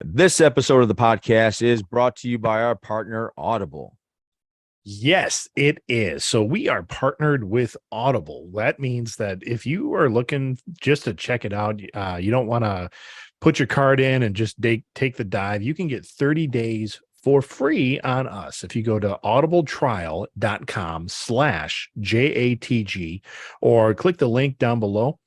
This episode of the podcast is brought to you by our partner, Audible. Yes, it is. So we are partnered with Audible. That means that if you are looking just to check it out, you don't want to put your card in and just take the dive. You can get 30 days for free on us. If you go to audibletrial.com/JATG or click the link down below,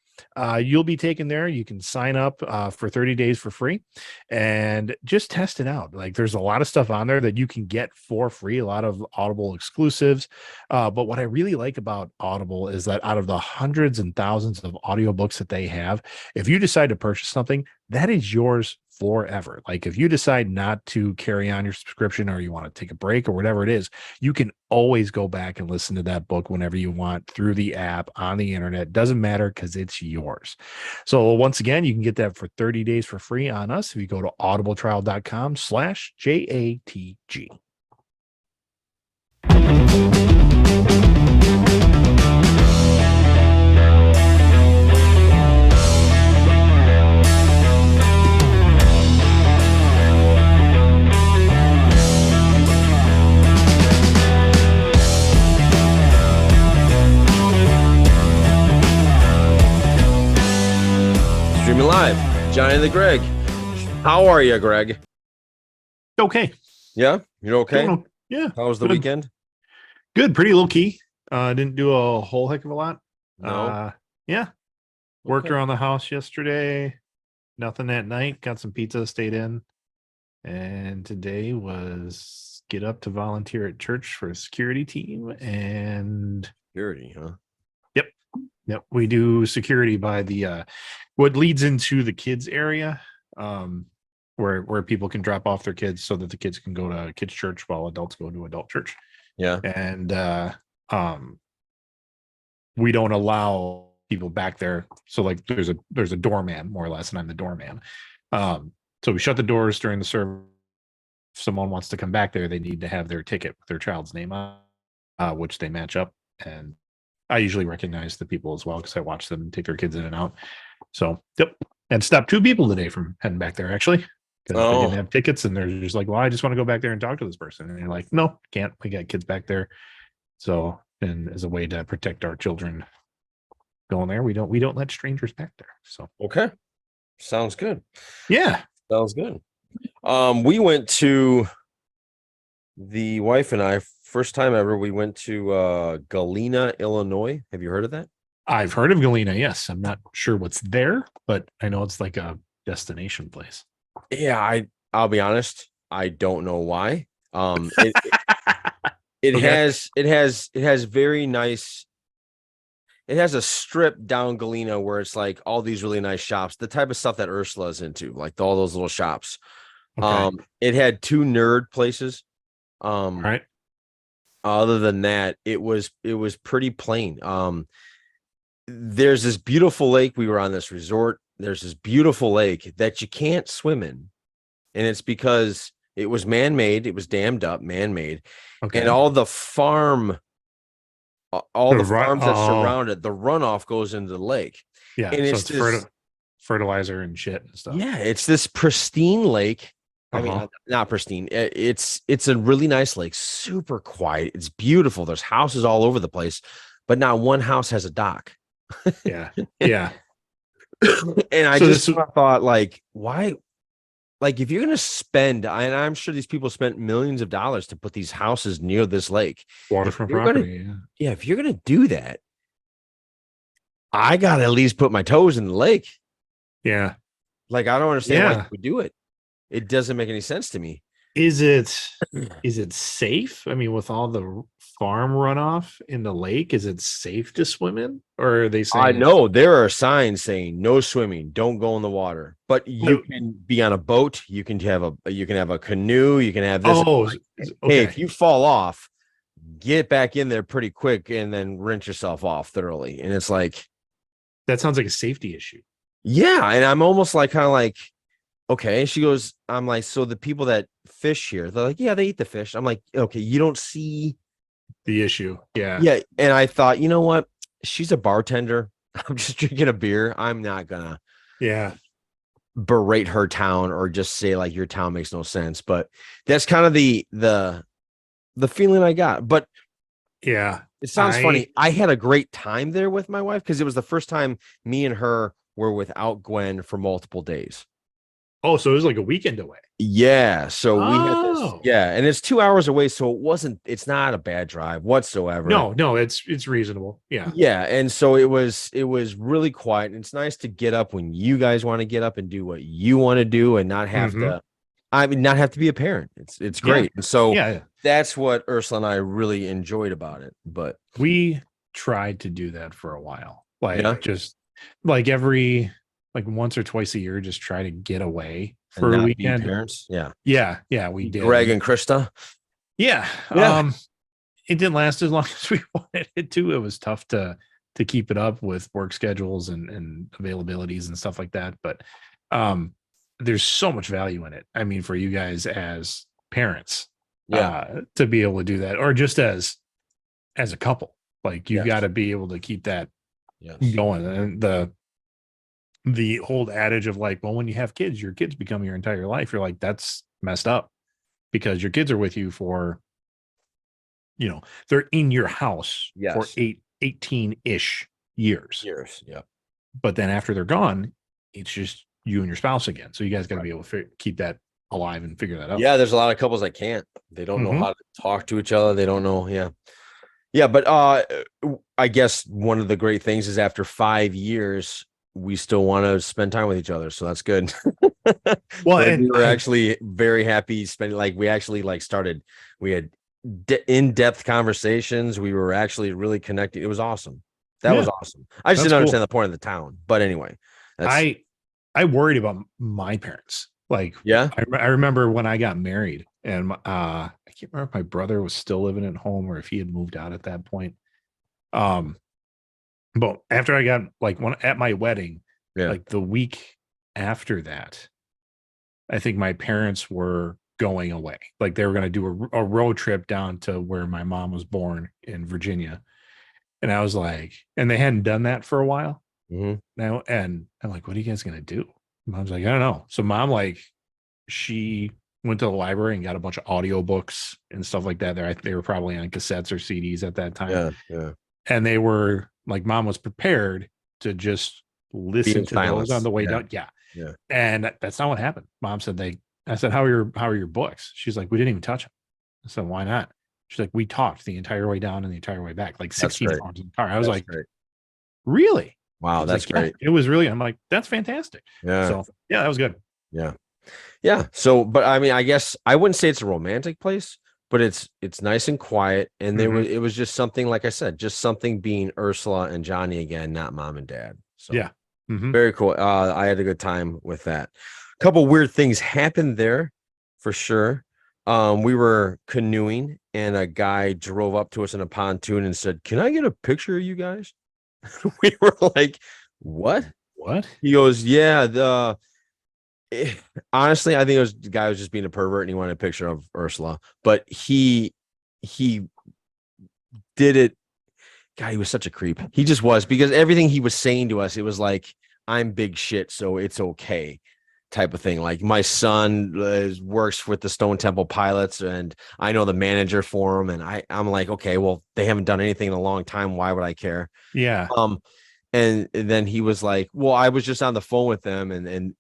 you'll be taken there. You can sign up for 30 days for free and just test it out. Like there's a lot of stuff on there that you can get for free, a lot of Audible exclusives. But what I really like about Audible is that out of the hundreds and thousands of audiobooks that they have, if you decide to purchase something, that is yours forever. Like if you decide not to carry on your subscription or you want to take a break or whatever it is, you can always go back and listen to that book whenever you want through the app on the internet. Doesn't matter because it's yours. So once again, you can get that for 30 days for free on us if you go to audibletrial.com/JATG. Streaming live, Johnny the Greg. How are you, Greg? Okay. Yeah, you're okay? Yeah. How was the weekend? Good. Pretty low key. Didn't do a whole heck of a lot. No. Yeah. Worked Okay. around the house yesterday. Nothing at night. Got some pizza, stayed in. And today was get up to volunteer at church for a security team. And Security, huh? yep, we do security by the what leads into the kids area, where people can drop off their kids so that the kids can go to kids church while adults go to adult church. Yeah. And we don't allow people back there. So like there's a doorman more or less, and I'm the doorman. So we shut the doors during the service. If someone wants to come back there, they need to have their ticket with their child's name on, which they match up. And I usually recognize the people as well because I watch them take their kids in and out. So, yep. And stopped 2 people today from heading back there, actually, because they didn't have tickets. And they're just like, well, I just want to go back there and talk to this person. And you're like, no, can't. We got kids back there. So, and as a way to protect our children going there, we don't let strangers back there. So, Okay. Sounds good. yeah. Sounds good. We went to the wife and I, first time ever, we went to Galena, Illinois. Have you heard of that? I've heard of Galena. Yes. I'm not sure what's there, but I know it's like a destination place. Yeah, I'll be honest, I don't know why. It Okay. has very nice. It has a strip down Galena where it's like all these really nice shops, the type of stuff that Ursula's into, like all those little shops. Okay. It had 2 nerd places. All right. Other than that, it was pretty plain. There's this beautiful lake. We were on this resort. There's this beautiful lake that you can't swim in, and it's because it was man-made. It was dammed up, man-made, Okay. and all the farms that surround it, the runoff goes into the lake. Yeah, and so it's this fertilizer and shit and stuff. Yeah, it's this pristine lake. I mean, not pristine. It's a really nice lake, super quiet. It's beautiful. There's houses all over the place, but not one house has a dock. Yeah. Yeah. And I thought, like, why? Like, if you're going to spend, and I'm sure these people spent millions of dollars to put these houses near this lake. Waterfront property. If you're going to do that, I got to at least put my toes in the lake. Yeah. Like, I don't understand why we do it. It doesn't make any sense to me. Is it safe? I mean, with all the farm runoff in the lake, is it safe to swim in? Or are they saying I know there are signs saying no swimming, don't go in the water, but you can be on a boat, you can have a canoe, you can have this. Okay. Hey, if you fall off, get back in there pretty quick and then rinse yourself off thoroughly. And it's like, that sounds like a safety issue. Yeah. And I'm almost like kind of like, okay. She goes, I'm like, so the people that fish here, they're like, yeah, they eat the fish. I'm like, okay, you don't see the issue. Yeah. Yeah. And I thought, you know what? She's a bartender. I'm just drinking a beer. I'm not gonna. Yeah. berate her town or just say like your town makes no sense. But that's kind of the feeling I got. But Yeah. it sounds funny. I had a great time there with my wife because it was the first time me and her were without Gwen for multiple days. Oh, so it was like a weekend away. Yeah. So we had this. Oh. Yeah. And it's 2 hours away. So it's not a bad drive whatsoever. No, it's reasonable. Yeah. Yeah. And so it was really quiet. And it's nice to get up when you guys want to get up and do what you want to do and not have to, not have to be a parent. It's great. And so Yeah. that's what Ursula and I really enjoyed about it. But We tried to do that for a while. Like yeah, just like like once or twice a year, just try to get away and for a not be weekend. parents. Yeah. Yeah, we did. Greg and Krista. Yeah. Yeah. It didn't last as long as we wanted it to. It was tough to keep it up with work schedules and availabilities and stuff like that. But there's so much value in it. I mean, for you guys as parents, to be able to do that, or just as a couple, like you got to be able to keep that going. And the old adage of like, well, when you have kids, your kids become your entire life. You're like, that's messed up because your kids are with you for, they're in your house for 18-ish years. Yeah. But then after they're gone, it's just you and your spouse again. So you guys got to be able to keep that alive and figure that out. Yeah. There's a lot of couples that can't. They don't know how to talk to each other. They don't know. Yeah. Yeah. But I guess one of the great things is after 5 years, we still want to spend time with each other. So that's good. Well, and we were actually very happy spending, like, we actually we had in-depth conversations. We were actually really connected. It was awesome. That was awesome. I just didn't understand the point of the town. But anyway, I worried about my parents. Like, I remember when I got married and I can't remember if my brother was still living at home or if he had moved out at that point. But after I got at my wedding, like the week after that, I think my parents were going away. Like they were going to do a road trip down to where my mom was born in Virginia. And I was like, and they hadn't done that for a while now. And I'm like, what are you guys going to do? Mom's like, I don't know. So mom, she went to the library and got a bunch of audiobooks and stuff like that. They were probably on cassettes or CDs at that time. Yeah. And they were like, mom was prepared to just listen to those on the way down. Yeah. And that's not what happened. Mom said I said, how are your books? She's like, we didn't even touch them. I said, why not? She's like, we talked the entire way down and the entire way back, like 16 hours in the car. I was like, really? Wow, that's great. It was really, I'm like, that's fantastic. Yeah. So that was good. Yeah. Yeah. So, but I mean, I guess I wouldn't say it's a romantic place, but it's nice and quiet. And it was just something, like I said, just something being Ursula and Johnny again, not mom and dad. So very cool. I had a good time with that. A couple weird things happened there for sure. We were canoeing and a guy drove up to us in a pontoon and said, "Can I get a picture of you guys?" We were like, "What? What?" He goes, "Yeah, honestly, I think the guy was just being a pervert and he wanted a picture of Ursula, but he did it. God, he was such a creep. He just was, because everything he was saying to us, it was like, I'm big shit, so it's okay type of thing. Like, my son works with the Stone Temple Pilots and I know the manager for him. And I'm like, okay, well, they haven't done anything in a long time. Why would I care? Yeah. And then he was like, well, I was just on the phone with them and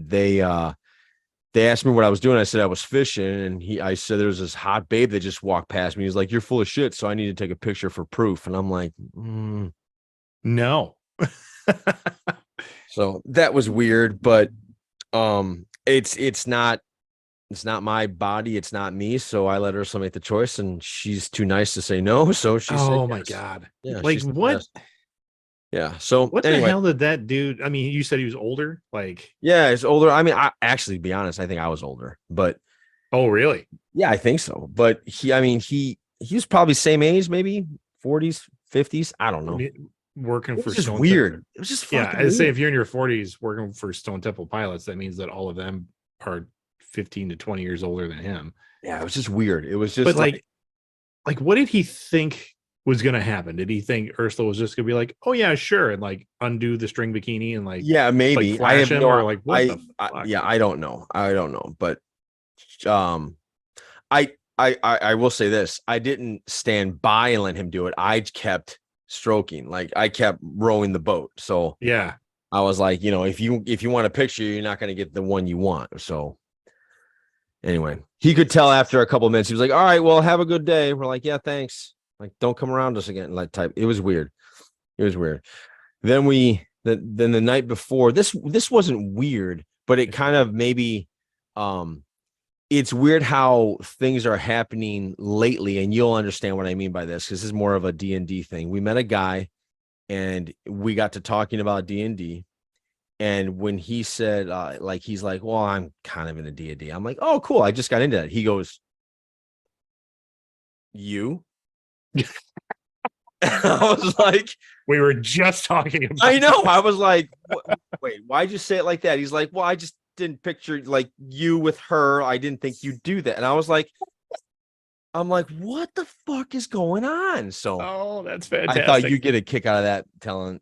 they asked me what I was doing. I said I was fishing, and I said there was this hot babe that just walked past me. He's like, "You're full of shit, so I need to take a picture for proof." And I'm like, no. So that was weird, but it's not my body, it's not me. So I let Ursula make the choice, and she's too nice to say no. So she said, "Oh my God, yeah, like what?" Yeah. So what the hell did that dude? I mean, you said he was older. Like, yeah, he's older. I mean, I actually, to be honest, I think I was older, but oh, really? Yeah, I think so. But he was probably same age, maybe 40s, 50s. I don't know. Working for Stone weird. Temple. It was just fucking I'd say if you're in your 40s working for Stone Temple Pilots, that means that all of them are 15 to 20 years older than him. Yeah, it was just weird. It was just but like what did he think was going to happen? Did he think Ursula was just going to be like, "Oh yeah, sure," and like undo the string bikini and like Yeah, maybe. like flash him, or like what the fuck? Yeah, I don't know. I don't know, but um, I will say this: I didn't stand by and let him do it. I kept stroking, like I kept rowing the boat. So Yeah. I was like, if you want a picture, you're not going to get the one you want. So anyway, he could tell after a couple of minutes. He was like, "All right, well, have a good day." We're like, "Yeah, thanks." Like, don't come around us again. Like, type. It was weird. It was weird. Then the night before, this wasn't weird, but it kind of maybe it's weird how things are happening lately, and you'll understand what I mean by this because this is more of a D&D thing. We met a guy and we got to talking about D&D. And when he said, he's like, "Well, I'm kind of in a D&D." I'm like, "Oh, cool. I just got into that." He goes, "You?" I was like, We were just talking about I know. I was like, wait, why'd you say it like that? He's like, "Well, I just didn't picture like you with her. I didn't think you'd do that." And I'm like, what the fuck is going on? So Oh, that's I thought fantastic. you'd get a kick out of that telling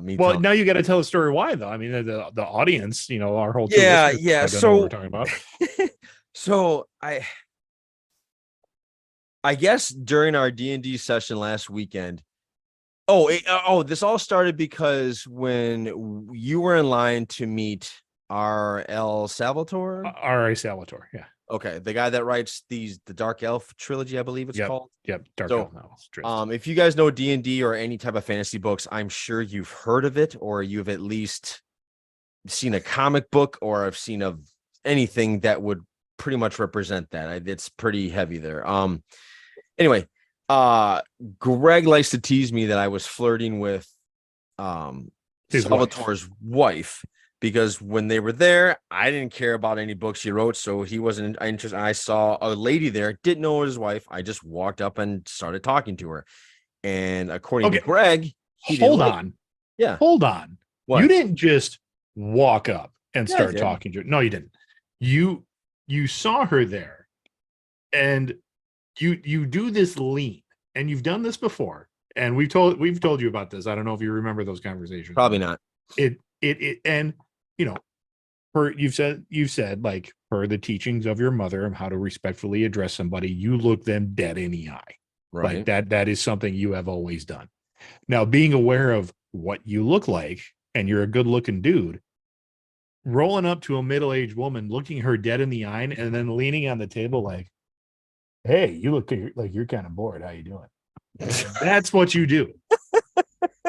me. Well, now you got to tell the story why, though. I mean, the audience, our whole two Yeah, listeners yeah. probably don't know what we're talking about. So I guess during our D&D session last weekend. This all started because when you were in line to meet R.L. Salvatore. R.A. Salvatore, yeah. Okay, the guy that writes the Dark Elf trilogy, I believe it's called. Yep, Dark Elf novels. If you guys know D&D or any type of fantasy books, I'm sure you've heard of it, or you've at least seen a comic book, or have seen of anything that would pretty much represent that. It's pretty heavy there. Anyway, Greg likes to tease me that I was flirting with His Salvatore's wife, because when they were there, I didn't care about any books she wrote, so he wasn't interested. I saw a lady there, didn't know it was his wife. I just walked up and started talking to her. And according to Greg, hold on. Yeah. Hold on. What? You didn't just walk up and start talking to her. No, you didn't. You saw her there, and you do this lean, and you've done this before, and we've told you about this. I don't know if you remember those conversations. Probably not. And you've said like, per the teachings of your mother of how to respectfully address somebody, you look them dead in the eye. Right. Like that is something you have always done. Now, being aware of what you look like, and you're a good looking dude, rolling up to a middle-aged woman, looking her dead in the eye, and then leaning on the table like, "Hey, you look like you're kind of bored. How you doing?" That's what you do.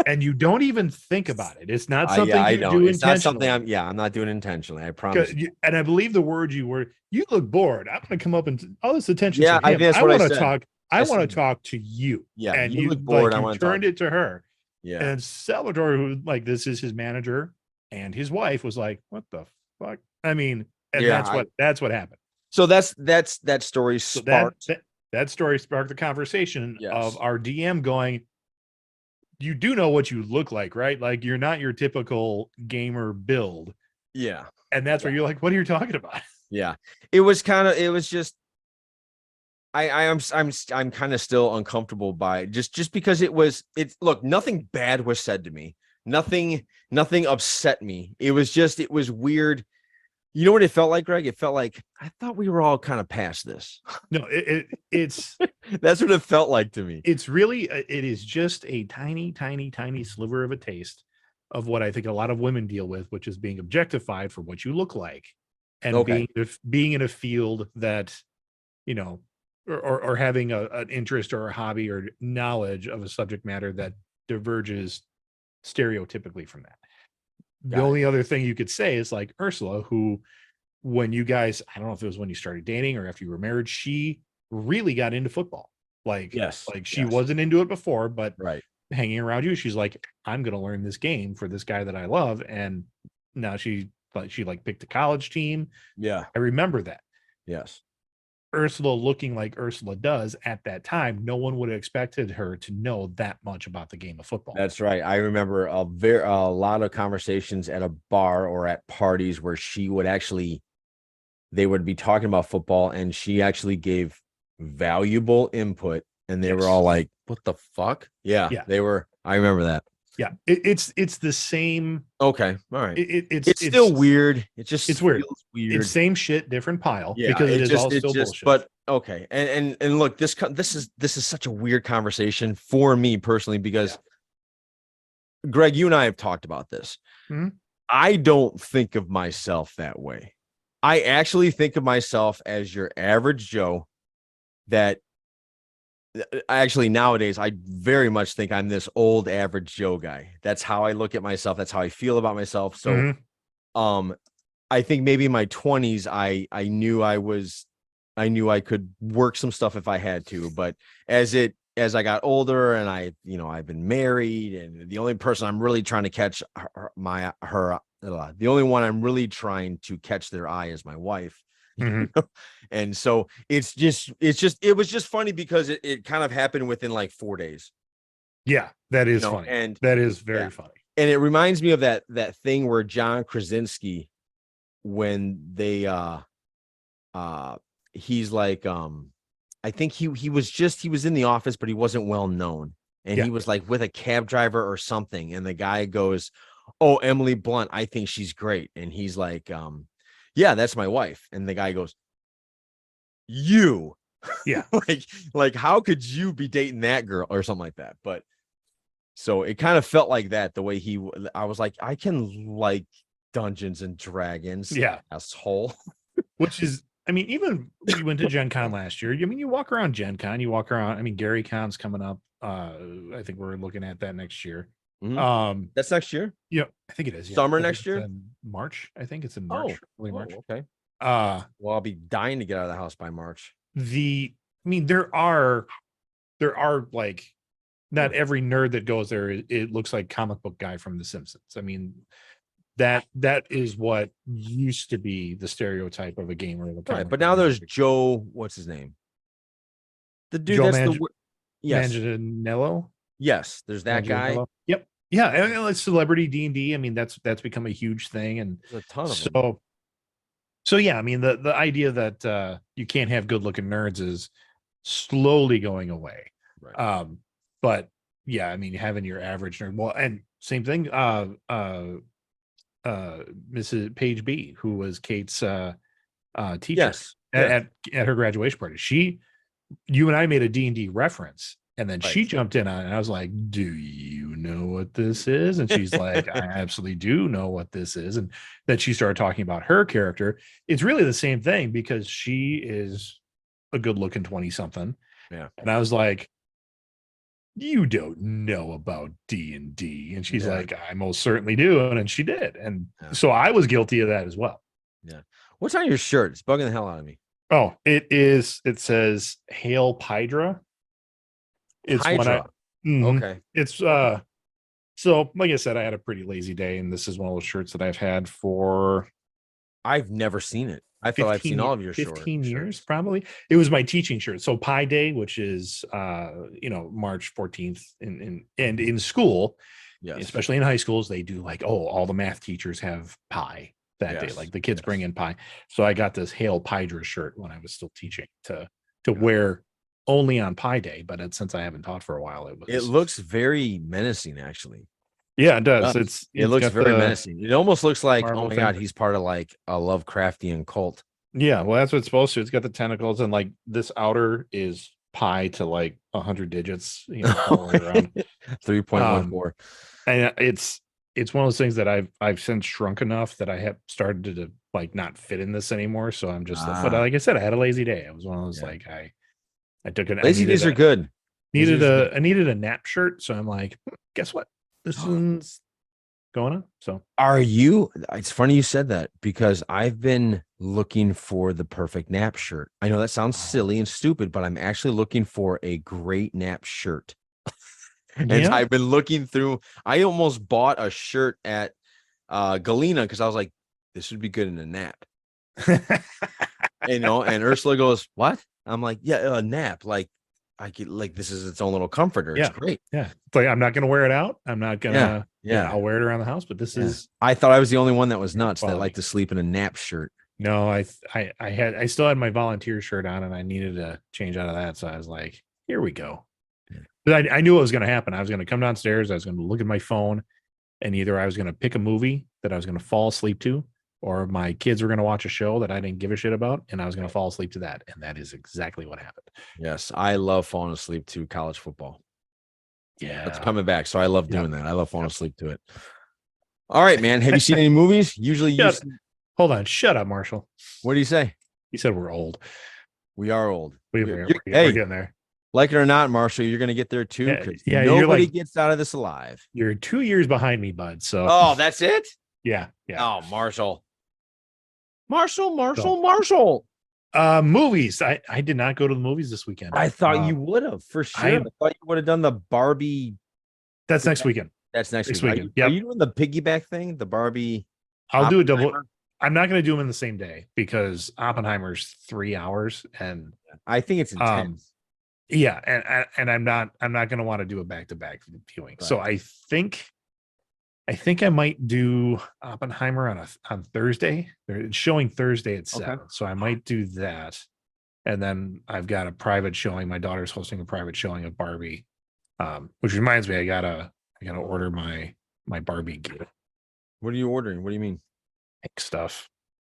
And you don't even think about it. It's not something you do it's intentionally. Not something I'm not doing intentionally. I promise. And I believe the word you look bored. I'm going to come up and all this attention. Yeah, I want to talk. I want to talk to you. Yeah, and you look bored. Like, you turned it to her. Yeah. And Salvatore, who like this is his manager, and his wife was like, "What the fuck?" I mean, and that's what happened. So that story sparked. So that story sparked the conversation of our DM going, "You do know what you look like, right? Like, you're not your typical gamer build." Yeah. And that's where you're like, "What are you talking about?" Yeah. It was just I'm kind of still uncomfortable by it, just because look, nothing bad was said to me. Nothing upset me. It was weird. You know what it felt like, Greg? It felt like I thought we were all kind of past this. No, it's that's what it felt like to me. It's really, it is just a tiny, tiny, tiny sliver of a taste of what I think a lot of women deal with, which is being objectified for what you look like, and being in a field that, or having an interest or a hobby or knowledge of a subject matter that diverges stereotypically from that. The only other thing you could say is like Ursula, who, when you guys, I don't know if it was when you started dating or after you were married, she really got into football. Like, she wasn't into it before, but hanging around you, she's like, "I'm going to learn this game for this guy that I love." And now she picked a college team. Yeah. I remember that. Yes. Ursula looking like Ursula does at that time, no one would have expected her to know that much about the game of football. That's right. I remember a lot of conversations at a bar or at parties where they would be talking about football, and she actually gave valuable input and they were Yes. all like, "What the fuck?" Yeah, Yeah. they were. I remember that. Yeah. It's the same. Okay, all right. It's It's still weird. It it's just weird. feels It's weird. same shit, different pile Yeah, because it is all it still just. bullshit. But okay, and look, this is such a weird conversation for me personally because Greg, you and I have talked about this. Mhm. I don't think of myself that way. I actually think of myself as your average Joe that actually nowadays I very much think I'm this old average Joe guy. That's how I look at myself. That's how I feel about myself. So Mhm. um I think maybe in my 20s I knew I could work some stuff if I had to, but as I got older and I've been married and the only person I'm really trying to catch the only one I'm really trying to catch their eye is my wife. Mhm. And so it was just funny because it kind of happened within like 4 days, Yeah, that is funny. and That is yeah, very funny. and it reminds me of that thing where John Krasinski, when they uh he's like I think he was in the office but he wasn't well known, and Yeah. he was like with a cab driver or something, and the guy goes, "Oh, Emily Blunt, I think she's great." And he's like, "Yeah, that's my wife." And the guy goes, "You." Yeah. Like how could you be dating that girl or something like that? But so it kind of felt like that the way I was like, I can like Dungeons and Dragons, Yeah. asshole. Which is, I mean, even we went to Gen Con last year. I mean, you walk around Gen Con, you walk around. I mean, Gary Con's coming up. I think we're looking at that next year. Mhm. That's next year. Yeah, I think it is. Yeah, Summer I think next it's year. in March. I think it's in Oh, March, early March. okay. Uh Well, I'll be dying to get out of the house by March. I mean, there are like not every nerd that goes there. It looks like comic book guy from The Simpsons. I mean, that is what used to be the stereotype of a gamer. The Right, comic but book now there's nerd. Joe. What's his name? The dude Joe that's Mang- yes, Manganiello. yes. There's that guy. Manganiello. Yep. Yeah, and like celebrity D&D. I mean, that's become a huge thing, and There's a ton of them. so yeah. I mean, the idea that you can't have good looking nerds is slowly going away. Right. But yeah, I mean, having your average nerd. Well, and same thing. Mrs. Paige B, who was Kate's teacher Yes. Yes. at her graduation party. You and I made a D&D reference, and then she Right. jumped in on it, and I was like, "Do you know what this is?" And she's like, "I absolutely do know what this is." And then she started talking about her character. It's really the same thing because she is a good-looking 20-something. Yeah. And I was like, "You don't know about D&D." And she's Yeah. like, "I most certainly do." And then she did. And Yeah. so I was guilty of that as well. Yeah. What's on your shirt? It's bugging the hell out of me. Oh, it says Hail Pydra. It's when Hydra. Okay. it's so like I said, I had a pretty lazy day, and this is one of those shirts that I've had for I've never seen it. I thought I've 15, seen all of your 15 years, shirts. probably. It was my teaching shirt. So Pi Day, which is March 14th and in school, Yes. especially in high schools, they do like, oh, all the math teachers have pie that day. Yes. Like the kids Yes. bring in pie. So I got this Hail Pydra shirt when I was still teaching to wear only on Pi Day, but since I haven't taught for a while, It looks very menacing, actually. yeah, it does. It It's looks got very the menacing. It almost looks like, oh Marvel my thing. god, he's part of like a Lovecraftian cult. Yeah, well, that's what it's supposed to. It's got the tentacles, and like this outer is pi to like 100 digits, all the way around. 3.14. And it's one of those things that I've since shrunk enough that I have started to like not fit in this anymore. So I'm just but like I said, I had a lazy day. I was one of those like I took it. Lazy days are good. I needed a nap shirt, so I'm like, guess what? This one's going on. So it's funny you said that because I've been looking for the perfect nap shirt. I know that sounds silly and stupid, but I'm actually looking for a great nap shirt. And I've been looking through. I almost bought a shirt at Galena because I was like, this would be good in a nap. And Ursula goes, "What?" I'm like, "Yeah, a nap. Like I could like this is its own little comforter. It's great." Yeah. It's like I'm not gonna wear it out. I'm not gonna I'll wear it around the house, but this is I thought I was the only one that was nuts quality. that liked to sleep in a nap shirt. No, I still had my volunteer shirt on and I needed to change out of that. So I was like, Here we go. But I knew what was going to happen. I was going to come downstairs. I was going to look at my phone, and either I was going to pick a movie that I was going to fall asleep to, or my kids were going to watch a show that I didn't give a shit about, and I was going to fall asleep to that. And that is exactly what happened. Yes, I love falling asleep to college football. Yeah. That's coming back. So I love doing that. I love falling asleep to it. All right, man. Have you seen any movies? Usually hold on. Shut up, Marshall. What do you say? You said we're old. We are old. We're Hey, getting there. like it or not, Marshall, you're gonna get there too. Yeah, nobody gets out of this alive. You're 2 years behind me, bud. So that's it? Yeah. Oh, Marshall. Movies. I did not go to the movies this weekend. I thought you would have for sure. I thought you would have done the Barbie. That's next weekend. That's next weekend. Are you doing the piggyback thing? The Barbie? I'll do a double. I'm not going to do them in the same day because Oppenheimer's 3 hours, and I think it's intense. Yeah, and I'm not going to want to do a back-to-back viewing. Right. So I think I might do Oppenheimer on Thursday. It's showing Thursday at 7, so I might do that. And then I've got a private showing. My daughter's hosting a private showing of Barbie, which reminds me, I gotta order my Barbie gear. What are you ordering? What do you mean? Stuff.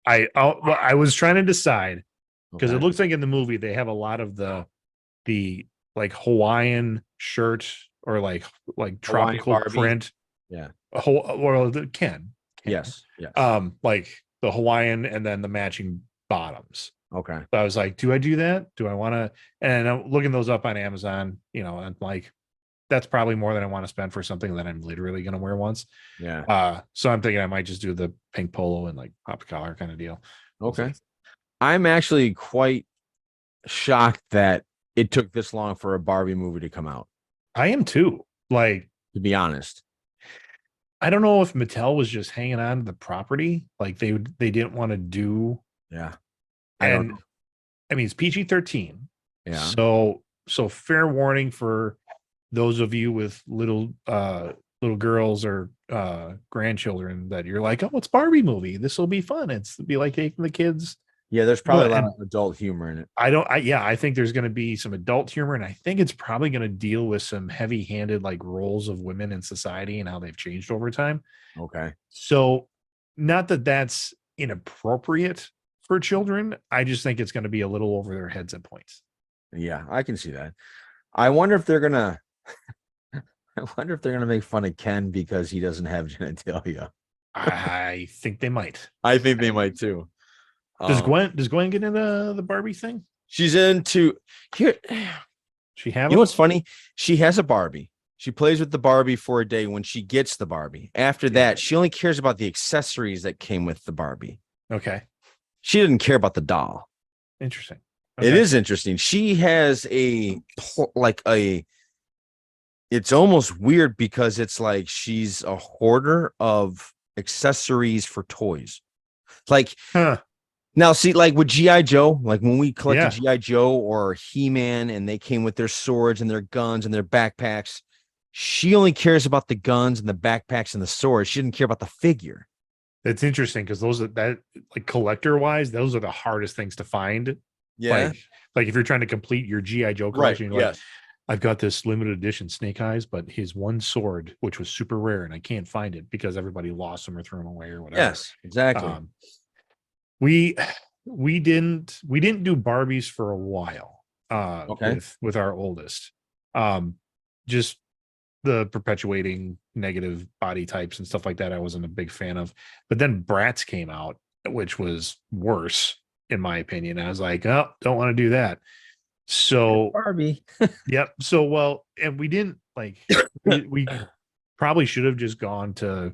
I was trying to decide because it looks like in the movie they have a lot of the like Hawaiian shirt or like tropical print. Yeah. Or the Ken. Yes. Like the Hawaiian and then the matching bottoms. Okay. So I was like, do I do that? Do I want to? And I'm looking those up on Amazon, and like, that's probably more than I want to spend for something that I'm literally going to wear once. Yeah. So I'm thinking I might just do the pink polo and like pop the collar kind of deal. Okay. I'm actually quite shocked that it took this long for a Barbie movie to come out. I am too. Like, to be honest, I don't know if Mattel was just hanging on to the property. Like they didn't want to do. Yeah. I don't know. I mean, it's PG-13. Yeah. So fair warning for those of you with little girls or grandchildren that you're like, oh, it's Barbie movie. This will be fun. It'll be like taking the kids. Yeah, there's probably a lot of adult humor in it. I think there's going to be some adult humor, and I think it's probably going to deal with some heavy-handed like roles of women in society and how they've changed over time. Okay. So not that that's inappropriate for children. I just think it's going to be a little over their heads at points. Yeah, I can see that. I wonder if they're gonna make fun of Ken because he doesn't have genitalia. I think they might. I think they might too. Does Gwen get into the Barbie thing? She's into here. She have. You know what's funny? She has a Barbie. She plays with the Barbie for a day when she gets the Barbie. After that, she only cares about the accessories that came with the Barbie. Okay. She didn't care about the doll. Interesting. Okay. It is interesting. She has it's almost weird because it's like she's a hoarder of accessories for toys. Like, now see, like with G.I. Joe, like when we collected G.I. Joe or He-Man and they came with their swords and their guns and their backpacks, she only cares about the guns and the backpacks and the swords. She didn't care about the figure. That's interesting because like collector wise, those are the hardest things to find. Yeah. Like if you're trying to complete your G.I. Joe collection, right. Yes. I've got this limited edition Snake Eyes, but his one sword, which was super rare, and I can't find it because everybody lost them or threw them away or whatever. Yes, exactly. We didn't do Barbies for a while. With our oldest. Just the perpetuating negative body types and stuff like that I wasn't a big fan of. But then Bratz came out, which was worse in my opinion. I was like, oh, don't want to do that. So Barbie. Yep. So and we didn't like we probably should have just gone to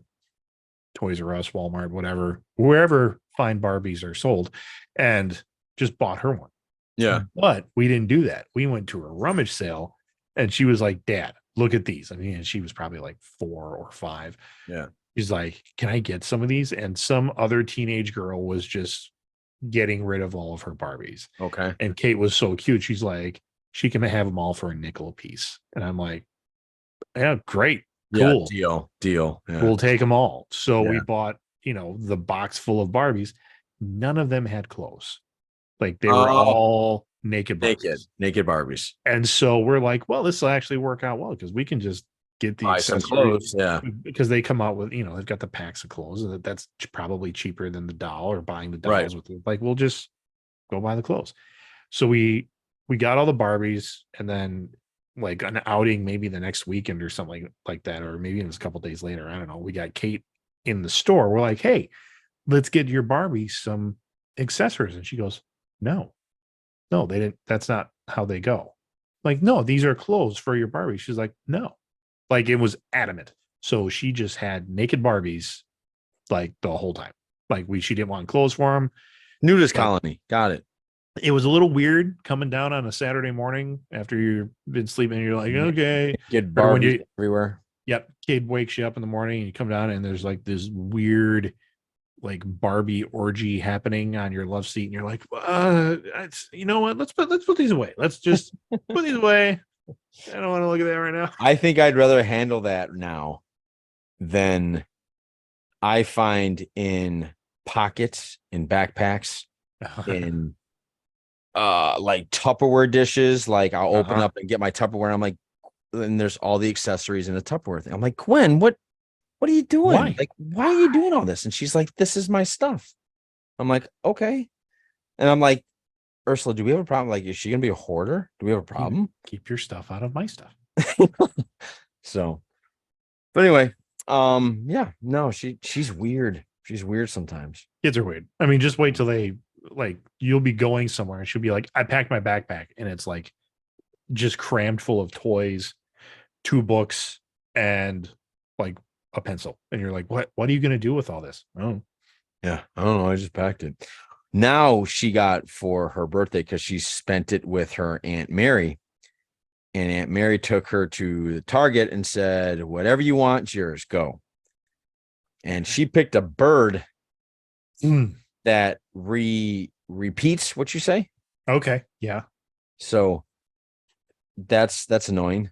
Toys R Us, Walmart, whatever, wherever fine Barbies are sold, and just bought her one. Yeah. But we didn't do that. We went to a rummage sale and she was like, Dad, look at these. I mean, she was probably like 4 or 5. Yeah. She's like, can I get some of these? And some other teenage girl was just getting rid of all of her Barbies. Okay. And Kate was so cute. She's like, she can have them all for $0.05 a piece. And I'm like, yeah, great. Cool. Yeah, deal. Yeah. We'll take them all. So we bought, the box full of Barbies. None of them had clothes. Like they were all naked Barbies. Naked Barbies. And so we're like, well, this will actually work out well because we can just get the Buy some accessories. clothes. Yeah. Because they come out with, they've got the packs of clothes, and that's probably cheaper than the doll or buying the Right. dolls with it. Like, we'll just go buy the clothes. So we got all the Barbies, and then like an outing maybe the next weekend or something like that, or maybe it was a couple days later. I don't know. We got Kate in the store. We're like, hey, let's get your Barbie some accessories. And she goes, no, they didn't. That's not how they go. Like, no, these are clothes for your Barbie. She's like, no, like it was adamant. So she just had naked Barbies like the whole time. Like she didn't want clothes for them. Nudist colony. Got it. It was a little weird coming down on a Saturday morning after you've been sleeping. And you're like, okay, get Barbie everywhere. Yep. Kid wakes you up in the morning and you come down and there's like this weird, like Barbie orgy happening on your love seat. And you're like, you know what? Let's put these away. Let's just put these away. I don't want to look at that right now. I think I'd rather handle that now than I find in pockets, in backpacks, in like Tupperware dishes. Like I'll open up and get my Tupperware. I'm like, and there's all the accessories in the Tupperware thing. I'm like, Gwen, what are you doing? Why? Like, why are you doing all this? And she's like, this is my stuff. I'm like, okay. And I'm like, Ursula, do we have a problem? Like, is she gonna be a hoarder? Do we have a problem? Keep your stuff out of my stuff. So, but anyway, yeah, no, she's weird. She's weird sometimes. Kids are weird. I mean, just wait till you'll be going somewhere and she'll be like, I packed my backpack, and it's like just crammed full of toys, 2 books, and like a pencil. And you're like, what are you going to do with all this? Oh, yeah, I don't know. I just packed it. Now she got for her birthday, because she spent it with her Aunt Mary, and Aunt Mary took her to the Target and said, whatever you want, it's yours, go. And she picked a bird that repeats what you say. Okay. Yeah. So that's annoying.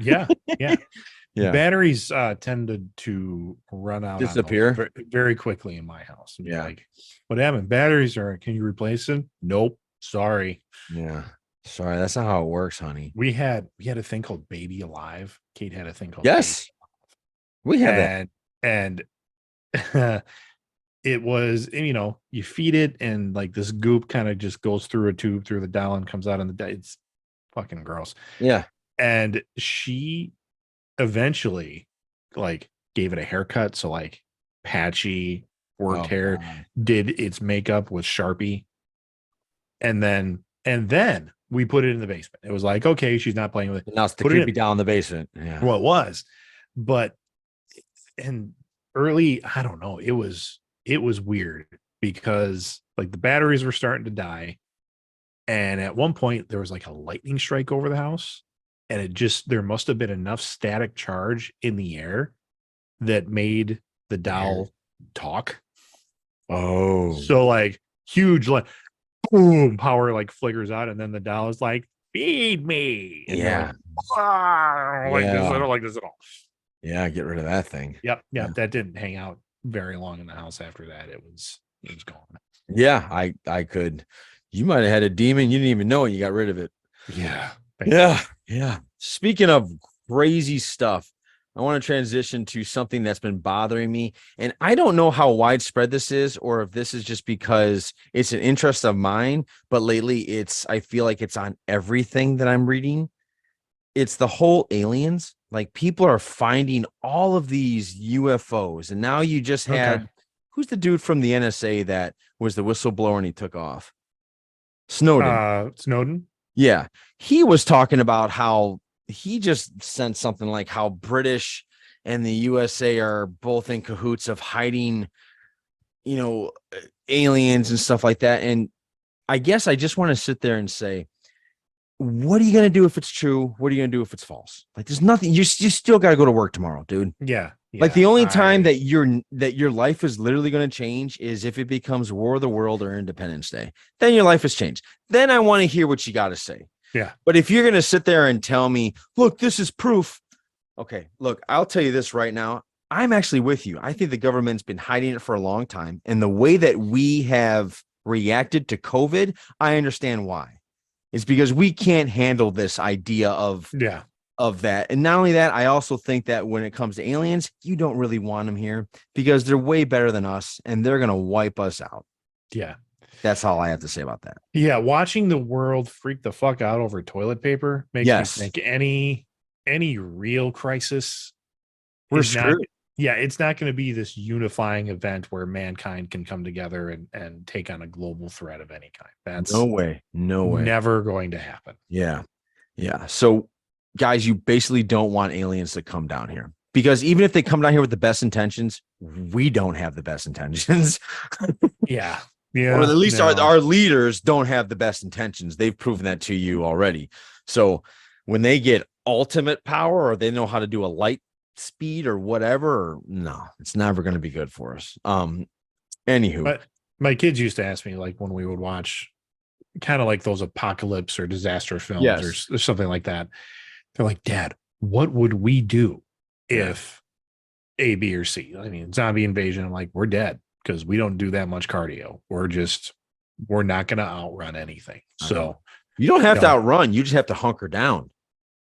Yeah. Yeah. Batteries tended to run out, disappear very, very quickly in my house. Yeah. Like, what happened? Batteries can you replace them? Nope. Sorry. Yeah. Sorry. That's not how it works, honey. We had a thing called Baby Alive. Kate had a thing called Yes. We had that. And it was, you feed it and like this goop kind of just goes through a tube through the doll and comes out in it's fucking gross. Yeah. And she eventually like gave it a haircut. So like patchy, worked hair, did its makeup with Sharpie. And then we put it in the basement. It was like, okay, she's not playing with it. Now it's the creepy doll in the basement. Yeah. Well, it was, but and early, I don't know. It was weird because like the batteries were starting to die. And at one point there was like a lightning strike over the house, and there must have been enough static charge in the air that made the doll talk. Oh, so like huge, like boom, power like flickers out, and then the doll is like, feed me. And yeah. Like, I don't like this at all. Yeah, get rid of that thing. Yep. That didn't hang out very long in the house after that. It was gone. Yeah, I could. You might have had a demon. You didn't even know it. You got rid of it. Yeah. Yeah. Speaking of crazy stuff, I want to transition to something that's been bothering me. And I don't know how widespread this is, or if this is just because it's an interest of mine, but lately I feel like it's on everything that I'm reading. It's the whole aliens. Like, people are finding all of these UFOs. And now you just had, who's the dude from the NSA that was the whistleblower and he took off? Snowden. Yeah. He was talking about how he just sent something like how British and the USA are both in cahoots of hiding, aliens and stuff like that. And I guess I just want to sit there and say, what are you going to do if it's true? What are you going to do if it's false? Like, there's nothing. You still got to go to work tomorrow, dude. Yeah. Like, the only time that your life is literally going to change is if it becomes War of the World or Independence Day. Then your life has changed. Then I want to hear what you got to say. Yeah. But if you're going to sit there and tell me, look, this is proof. Okay, look, I'll tell you this right now. I'm actually with you. I think the government's been hiding it for a long time. And the way that we have reacted to COVID, I understand why. It's because we can't handle this idea of Yeah. that. And not only that, I also think that when it comes to aliens, you don't really want them here because they're way better than us and they're going to wipe us out. Yeah. That's all I have to say about that. Yeah. Watching the world freak the fuck out over toilet paper makes me think any real crisis We're is not, screwed. yeah, it's not going to be this unifying event where mankind can come together and take on a global threat of any kind. That's No way. never going to happen. Yeah. So, guys, you basically don't want aliens to come down here because even if they come down here with the best intentions, we don't have the best intentions. Yeah. Or at least our leaders don't have the best intentions. They've proven that to you already. So when they get ultimate power or they know how to do a light speed or whatever, no, it's never going to be good for us. Anywho. But my kids used to ask me, like, when we would watch kind of like those apocalypse or disaster films or something like that, they're like, Dad, what would we do if A, B, or C? I mean, zombie invasion. I'm like, we're dead because we don't do that much cardio. We're not going to outrun anything. So you don't have to outrun. You just have to hunker down.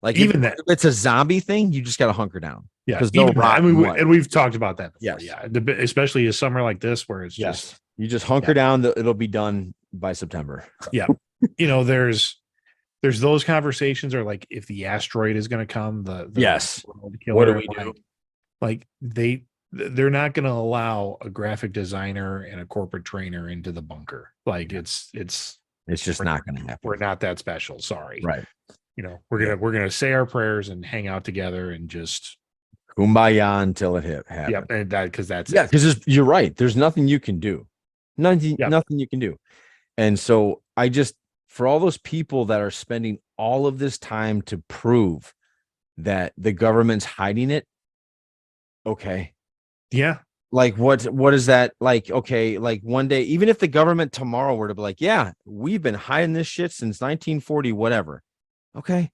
Like even if it's a zombie thing, you just got to hunker down. Yeah. Because and we've talked about that before. Yes. Yeah. Especially a summer like this where it's just, you just hunker down. It'll be done by September. Yeah. There's those conversations, or like if the asteroid is going to come, the what do we do? Like they're not going to allow a graphic designer and a corporate trainer into the bunker. Like it's just not going to happen. We're not that special. Sorry. Right. We're gonna say our prayers and hang out together and just kumbaya until it happens. Yep, and because you're right. There's nothing you can do. Nothing you can do. And so for all those people that are spending all of this time to prove that the government's hiding it, okay. Yeah. Like what is that? Like, okay, like one day, even if the government tomorrow were to be like, yeah, we've been hiding this shit since 1940, whatever. Okay,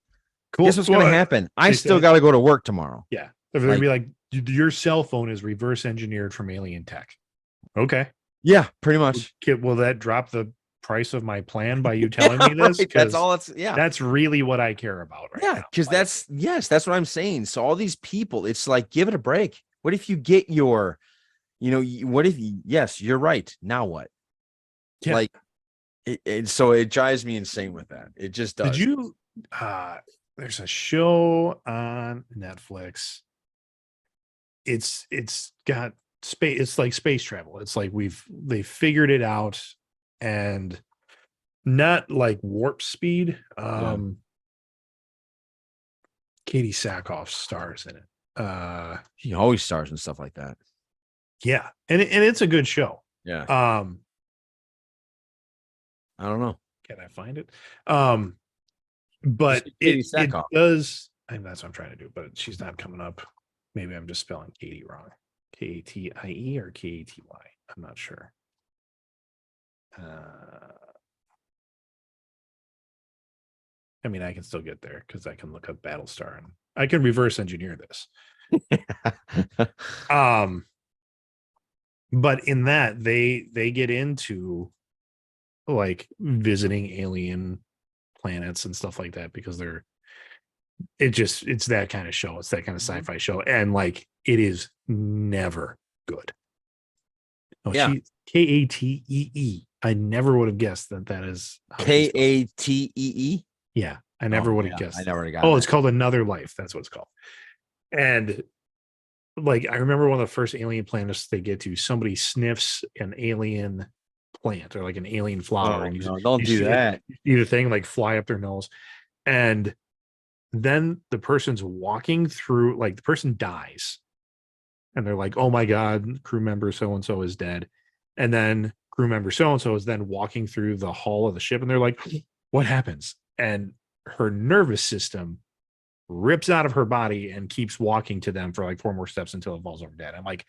cool. Guess what's going to happen? I still got to go to work tomorrow. Yeah. They're going to be like, your cell phone is reverse engineered from alien tech. Okay. Yeah, pretty much. Will that drop the price of my plan by you telling me this? Right. That's all that's really what I care about right now. Because that's what I'm saying. So all these people, it's like, give it a break. What if you get what if yes, you're right. Now what? Yeah. Like so it drives me insane with that. It just does. Did you there's a show on Netflix. It's got space. It's like space travel. It's like they figured it out, and not like warp speed. Katie Sackhoff stars in it. He always stars and stuff like that. Yeah, and it's a good show. Yeah. I don't know. Can I find it? But it does, and that's what I'm trying to do, but she's not coming up. Maybe I'm just spelling Katie wrong. Katie or Katy. I'm not sure. I mean, I can still get there because I can look up Battlestar and I can reverse engineer this. But in that they get into like visiting alien planets and stuff like that because it's that kind of show. It's that kind of sci-fi show. And like, it is never good. Oh, yeah. Katee. I never would have guessed that is Katee. Yeah. I never would have guessed. I never got it. It's called Another Life. That's what it's called. And like, I remember one of the first alien planets they get to, somebody sniffs an alien plant or like an alien flower. And don't do that. You thing like fly up their nose. And then the person's walking through, like the person dies. And they're like, oh my God, crew member so-and-so is dead. And then crew member so-and-so is then walking through the hull of the ship. And they're like, what happens? And her nervous system rips out of her body and keeps walking to them for like 4 more steps until it falls over dead. I'm like,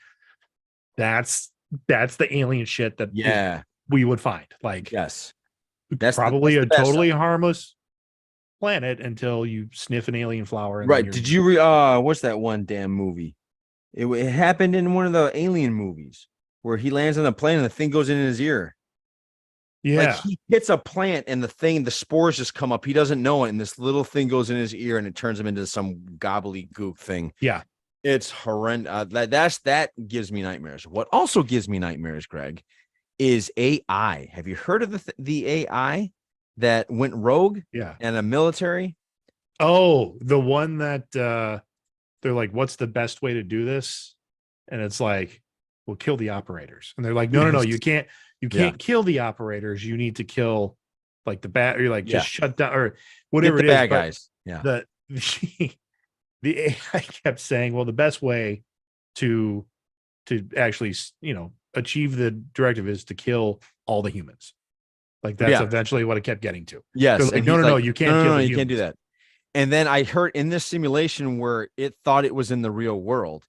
that's the alien shit that we would find. Like, yes, that's probably a totally harmless planet until you sniff an alien flower. Right. Did you what's that one damn movie? It happened in one of the alien movies where he lands on the plane and the thing goes in his ear. Like Yeah. he hits a plant and the spores just come up. He doesn't know it. And this little thing goes in his ear and it turns him into some gobbledygook thing. Yeah. It's horrendous. That gives me nightmares. What also gives me nightmares, Greg, is AI. Have you heard of the AI that went rogue Yeah. in a military? Oh, the one that they're like, what's the best way to do this? And it's like, we'll kill the operators. And they're like, no, Yes. you can't Yeah. kill the operators. You need to kill like the bad, or like just shut down or Get whatever the it is. bad But guys. Yeah. the AI kept saying, well, the best way to actually, achieve the directive is to kill all the humans. Like that's Yeah. eventually what it kept getting to. Yes. They're like, And no, he's no, like, you can't kill no, the you humans. can't do that. And then I heard in this simulation where it thought it was in the real world,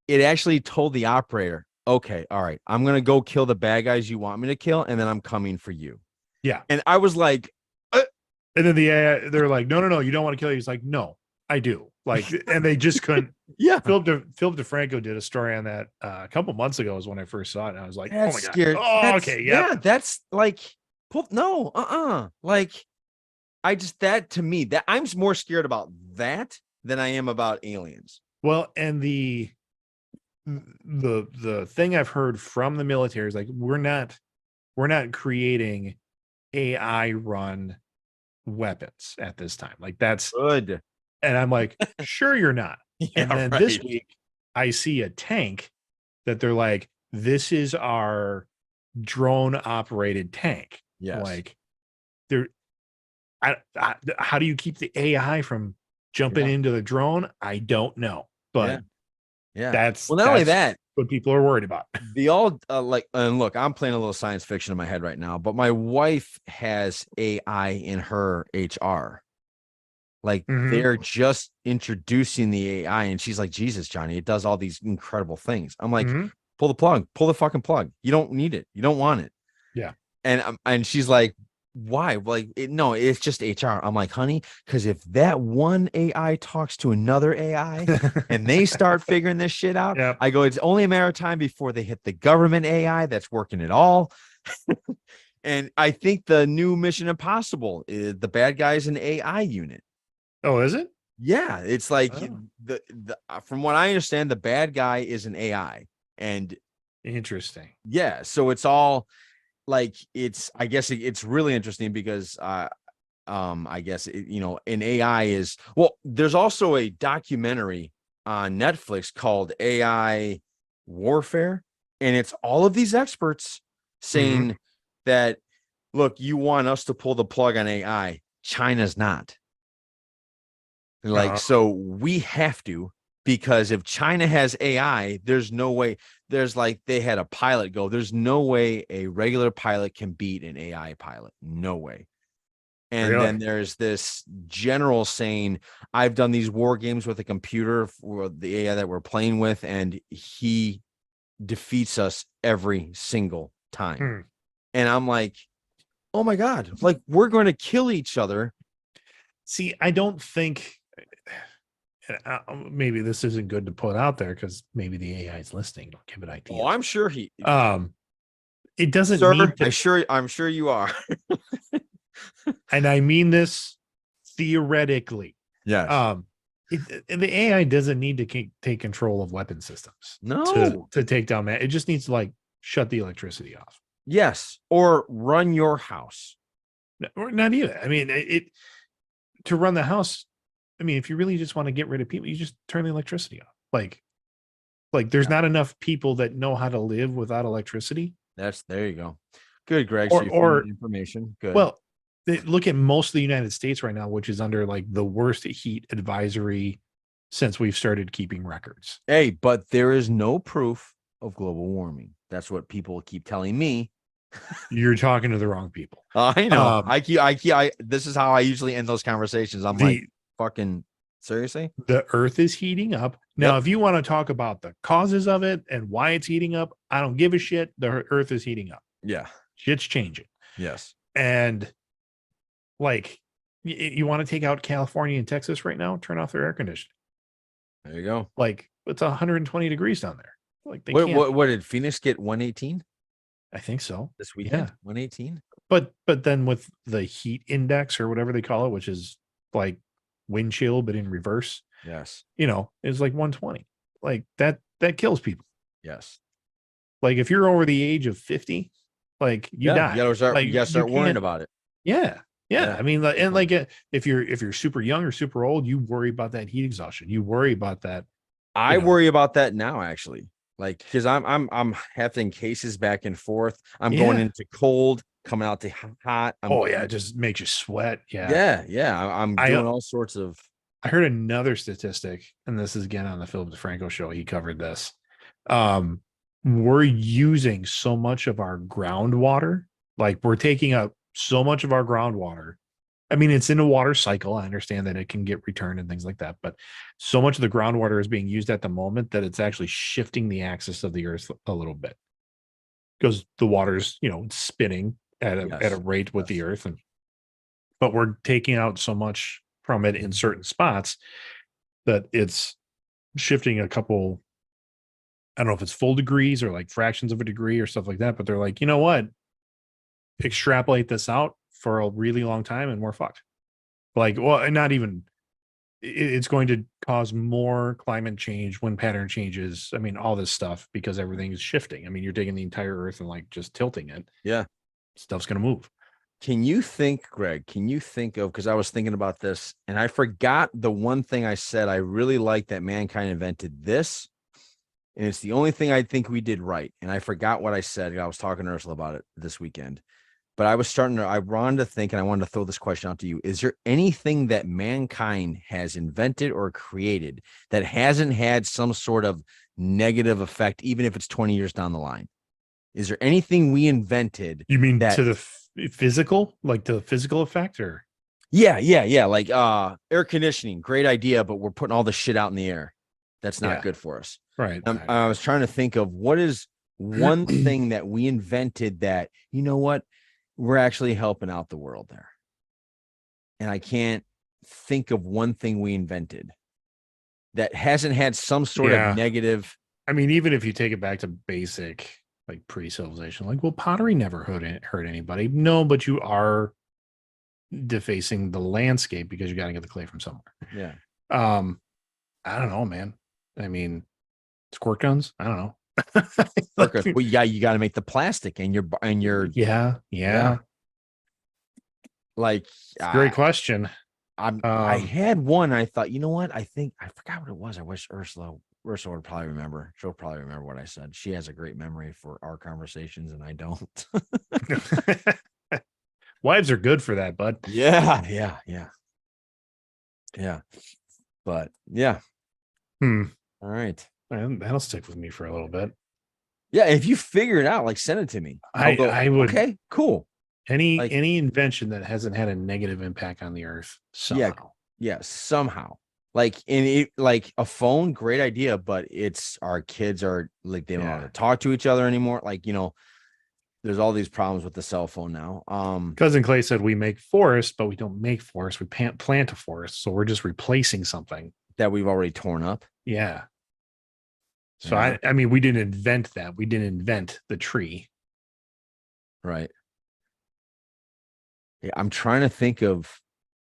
it actually told the operator, okay, all right, I'm going to go kill the bad guys you want me to kill, and then I'm coming for you. Yeah. And I was like, and then the AI, they're like, no, you don't want to kill you. He's like, no, I do. Like, and they just couldn't. yeah. Philip DeFranco did a story on that a couple months ago is when I first saw it. And I was like, That's oh my God. scared. Oh, That's, okay. Yeah, that's like, no, like, that to me, that I'm more scared about that than I am about aliens. Well, and the thing I've heard from the military is like, we're not creating AI run weapons at this time. Like that's good. And I'm like, sure you're not. And then this week I see a tank that they're like, this is our drone operated tank. Yes. Like how do you keep the AI from jumping into the drone? I don't know, but that's not only that, what people are worried about. And look, I'm playing a little science fiction in my head right now, but my wife has AI in her HR. Like they're just introducing the AI, and she's like, Jesus, Johnny, it does all these incredible things. I'm like, pull the fucking plug. You don't need it. You don't want it. Yeah. And she's like, why? Like, no, it's just HR. I'm like, honey, because if that one AI talks to another AI and they start figuring this shit out, I go, it's only a matter of time before they hit the government AI that's working it all. And I think the new Mission Impossible is the bad guys in AI unit. Oh, is it? Yeah, it's like the from what I understand, the bad guy is an AI, and interesting. Yeah, so it's all like I guess it's really interesting because I guess an AI is there's also a documentary on Netflix called AI Warfare, and it's all of these experts saying that, look, you want us to pull the plug on AI, China's not. Like, so we have to, because if China has AI, there's no way. There's like, they had a pilot go, there's no way a regular pilot can beat an AI pilot. No way. And then there's this general saying, I've done these war games with a computer for the AI that we're playing with, and he defeats us every single time. And I'm like, oh my God, like we're going to kill each other. See, I don't think maybe this isn't good to put out there because maybe the AI is listening. Don't give it ideas. Oh, I'm sure it doesn't need to, I'm sure you are. And I mean this theoretically. Yes. The AI doesn't need to take control of weapon systems. No. To take down man. It just needs to like shut the electricity off. Yes. Or run your house. Or not even. I mean, to run the house. I mean, if you really just want to get rid of people, you just turn the electricity off. Like there's not enough people that know how to live without electricity. There you go. Good, Greg. Or information. Good. Well, look at most of the United States right now, which is under like the worst heat advisory since we've started keeping records. Hey, but there is no proof of global warming. That's what people keep telling me. You're talking to the wrong people. I know. This is how I usually end those conversations. I'm like, fucking seriously? The earth is heating up. Now, if you want to talk about the causes of it and why it's heating up, I don't give a shit. The earth is heating up. Yeah. Shit's changing. Yes. And like, you want to take out California and Texas right now, turn off their air conditioning. There you go. Like, it's 120 degrees down there. Like, what did Phoenix get? 118? I think so. This weekend? Yeah. 118? But then with the heat index or whatever they call it, which is like wind chill but in reverse, Yes. it's like 120. Like that kills people. Yes. Like if you're over the age of 50, like you die. You Like gotta start worrying about it. Yeah. Yeah. I mean, and like if you're super young or super old, you worry about that heat exhaustion. You worry about that. I worry about that now, actually. Like, because I'm having cases back and forth. I'm going into cold, coming out to hot. It just makes you sweat. Yeah. I'm doing all sorts of. I heard another statistic, and this is again on the Philip DeFranco show. He covered this. We're using so much of our groundwater, like we're taking up so much of our groundwater. I mean, it's in a water cycle. I understand that it can get returned and things like that, but so much of the groundwater is being used at the moment that it's actually shifting the axis of the earth a little bit because the water's, spinning at a rate with the earth. But we're taking out so much from it in certain spots that it's shifting a couple, I don't know if it's full degrees or like fractions of a degree or stuff like that, but they're like, you know what? Extrapolate this out for a really long time and we're fucked. Like, well, not even, it's going to cause more climate change, wind pattern changes. I mean, all this stuff because everything is shifting. I mean, you're taking the entire earth and like just tilting it. Yeah. Stuff's going to move. Can you think, Greg, of, because I was thinking about this and I forgot the one thing I said. I really like that mankind invented this. And it's the only thing I think we did right. And I forgot what I said. I was talking to Ursula about it this weekend. But I wanted to think, and I wanted to throw this question out to you. Is there anything that mankind has invented or created that hasn't had some sort of negative effect, even if it's 20 years down the line? Is there anything we invented? You mean to the physical, like to the physical effect or? Yeah. Like air conditioning, great idea, but we're putting all the shit out in the air. That's not good for us. Right. I was trying to think of what is one thing that we invented that, you know what? We're actually helping out the world there. And I can't think of one thing we invented that hasn't had some sort of negative. I mean, even if you take it back to basic, like pre-civilization, like, well, pottery never hurt anybody. No, but you are defacing the landscape because you got to get the clay from somewhere. Yeah. I don't know, man. I mean, squirt guns. I don't know. Well, yeah, you got to make the plastic and your yeah. Like, great question. I had one. I thought, you know what? I forgot what it was. I wish Ursula would probably remember. She'll probably remember what I said. She has a great memory for our conversations, and I don't. Wives are good for that, bud. Yeah. But yeah. All right. That'll stick with me for a little bit. Yeah, if you figure it out, like send it to me. I would. Okay, cool. Any invention that hasn't had a negative impact on the earth somehow. Yeah, somehow. Like like a phone, great idea, but it's our kids are like they don't know how to talk to each other anymore. Like, there's all these problems with the cell phone now. Cousin Clay said we make forests, but we don't make forests. We plant a forest, so we're just replacing something that we've already torn up. Yeah. So I mean, we didn't invent that. We didn't invent the tree. Right. Yeah, I'm trying to think of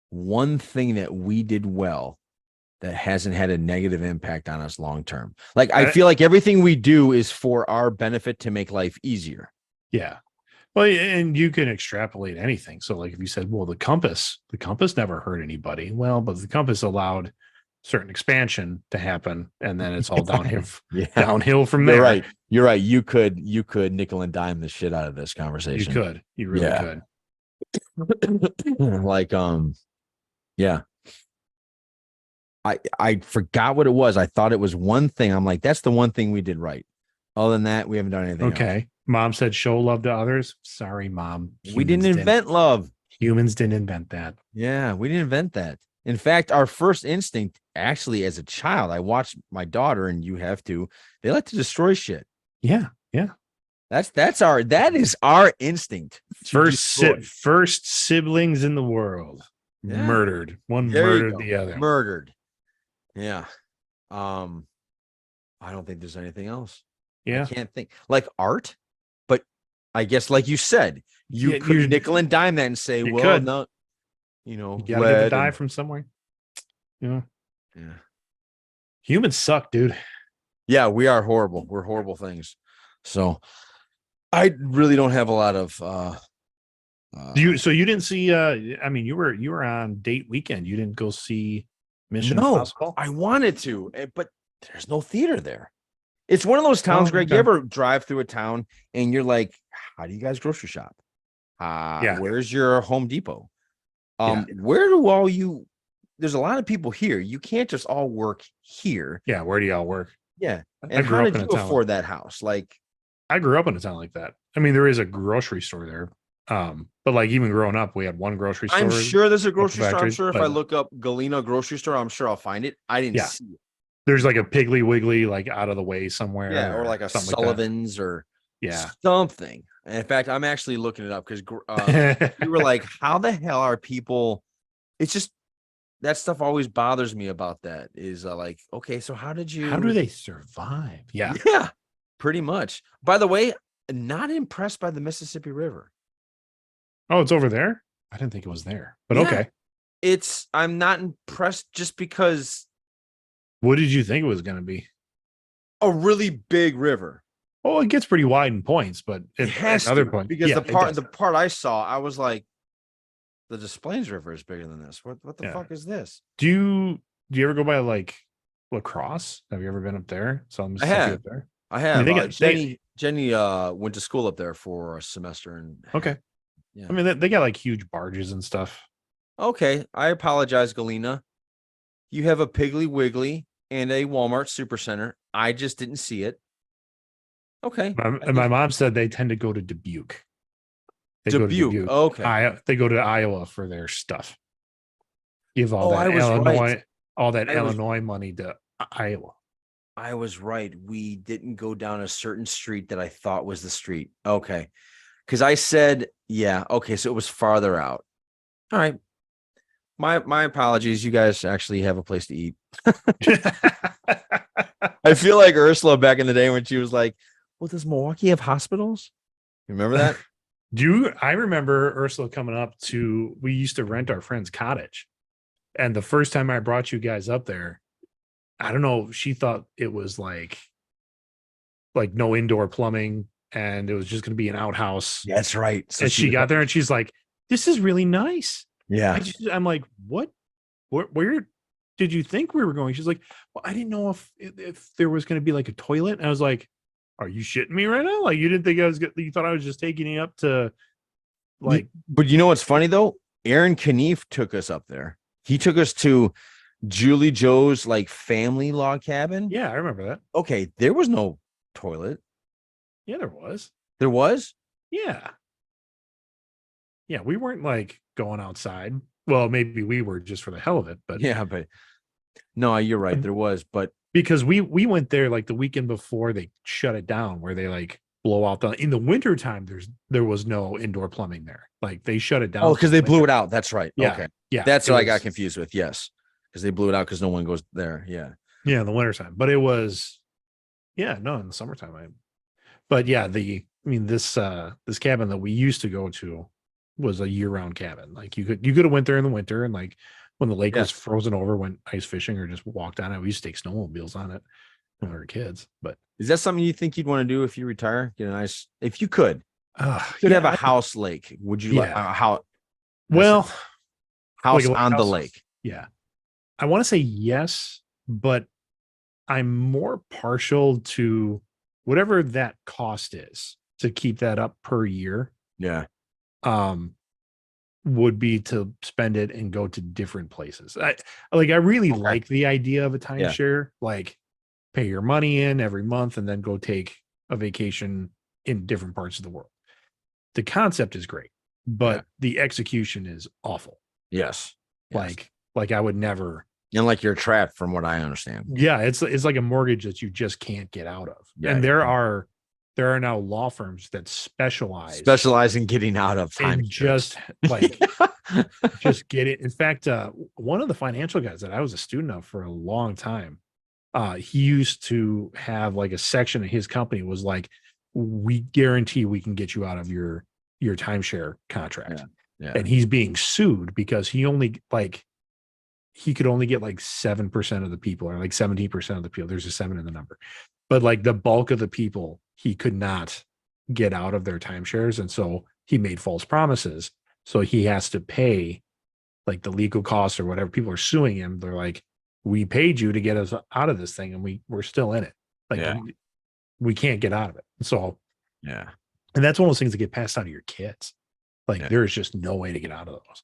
one thing that we did well that hasn't had a negative impact on us long term. Like, I feel like everything we do is for our benefit to make life easier. Yeah. Well, and you can extrapolate anything. So like if you said, well, the compass never hurt anybody. Well, but the compass allowed certain expansion to happen, and then it's all downhill downhill from there. You're right. You could nickel and dime the shit out of this conversation. You really could. Like, yeah. I forgot what it was. I thought it was one thing. I'm like, that's the one thing we did right. Other than that, we haven't done anything else. Mom said show love to others. Sorry, Mom. We didn't invent love. Humans didn't invent that. Yeah, we didn't invent that. In fact, our first instinct, actually, as a child, I watched my daughter, and you have to, they like to destroy shit. Yeah. That is our instinct. First siblings in the world. Yeah. Murdered. One murdered the other. Murdered. Yeah. I don't think there's anything else. Yeah. I can't think. Like art, but I guess like you said, You Yeah, could you're- nickel and dime that and say, You well, could. no, you know, You gotta get the lead dye and- from somewhere. You know, yeah. humans suck, dude. Yeah, we are horrible. We're horrible things. So I really don't have a lot of So you didn't see I mean you were on date weekend. You didn't go see Mission no, Impossible? I wanted to, but there's no theater there. It's one of those towns, Oh, Greg. okay. You ever drive through a town and you're like, how do you guys grocery shop? Yeah. Where's your Home Depot? Yeah. Where do all you there's a lot of people here. You can't just all work here. Yeah, where do y'all work? Yeah. I And grew how up did in you a town. afford that house? Like, I grew up in a town like that. I mean, there is a grocery store there. But like even growing up, we had one grocery store. I'm sure there's a grocery store. I'm factory, sure if I but- look up Galena grocery store, I'm sure I'll find it. I didn't Yeah. see it. There's like a Piggly Wiggly like out of the way somewhere. Yeah, or like a something like that. Sullivan's or Yeah. something. And in fact, I'm actually looking it up because you were like, how the hell are people? It's just that stuff always bothers me about that is like, okay, so how did you? How do they survive? Yeah. Yeah, pretty much. By the way, not impressed by the Mississippi River. Oh, it's over there? I didn't think it was there. But Yeah. okay. I'm not impressed just because What did you think it was going to be? a really big river. Oh, it gets pretty wide in points, but It has at other to, points because yeah, the it part does. I saw, I was like, the Des Plaines River is bigger than this. What the Yeah. fuck is this? Do you ever go by like La Crosse? Have you ever been up there? So I have. up there. I have. they got- Jenny went to school up there for a semester, and Okay. yeah. I mean, they got like huge barges and stuff. Okay, I apologize, Galena. You have a Piggly Wiggly and a Walmart Supercenter. I just didn't see it. Okay. And my mom said they tend to go to Dubuque. They go to Dubuque. Okay. They go to Iowa for their stuff. Give all I that was Illinois, right. all that I was- Illinois money to Iowa. I was right. We didn't go down a certain street that I thought was the street. Okay. Because I said, yeah, okay, so it was farther out. All right. My apologies. You guys actually have a place to eat. I feel like Ursula back in the day when she was like, well, does Milwaukee have hospitals? You remember that? I remember Ursula coming up we used to rent our friend's cottage. And the first time I brought you guys up there, I don't know, she thought it was like no indoor plumbing and it was just going to be an outhouse. That's right. So And she got there and she's like, this is really nice. Yeah. I'm like, what? Where did you think we were going? She's like, well, I didn't know if there was going to be like a toilet. And I was like, are you shitting me right now? Like you didn't think you thought I was just taking you up to like, But you know what's funny though? Aaron Knief took us up there. He took us to Julie Joe's like family log cabin. yeah, I remember that. Okay, there was no toilet. Yeah, there was. There was? Yeah. Yeah, we weren't like going outside. Well, maybe we were just for the hell of it, but Yeah, but no, you're right. There was, but because we went there like the weekend before they shut it down, where they like blow out in the wintertime, there was no indoor plumbing there. Like they shut it down. oh, because they blew it out. That's right. Yeah. Okay. Yeah. That's it what I got was- confused with. Yes. Because they blew it out because no one goes there. Yeah. Yeah, in the wintertime. But it was in the summertime. This cabin that we used to go to was a year-round cabin. Like you could have went there in the winter and like when the lake was Yes. frozen over, went ice fishing or just walked on it. We used to take snowmobiles on it when we were kids. But Is that something you think you'd want to do if you retire? Get a nice, if you could you have a house lake. Would you like Yeah. a house well, house like a on the house? lake? yeah. I want to say yes, but I'm more partial to whatever that cost is to keep that up per year. Yeah. Would be to spend it and go to different places. I really Okay. like the idea of a timeshare, like pay your money in every month and then go take a vacation in different parts of the world. The concept is great, but the execution is awful. Yes. Like I would never. And like you're trapped from what I understand. Yeah, it's like a mortgage that you just can't get out of. Yeah, And there are now law firms that specialize In getting out of time. and just like just get it. In fact, one of the financial guys that I was a student of for a long time, he used to have like a section of his company was like, we guarantee we can get you out of your your timeshare contract. Yeah. And he's being sued because he could only get like 7% of the people, or like 17% of the people. There's a 7 in the number, but like the bulk of the people he could not get out of their timeshares. And so he made false promises. So he has to pay like the legal costs or whatever. People are suing him. They're like, we paid you to get us out of this thing, and we're still in it. Like we can't get out of it. So yeah. And that's one of those things that get passed on to your kids. Like there is just no way to get out of those.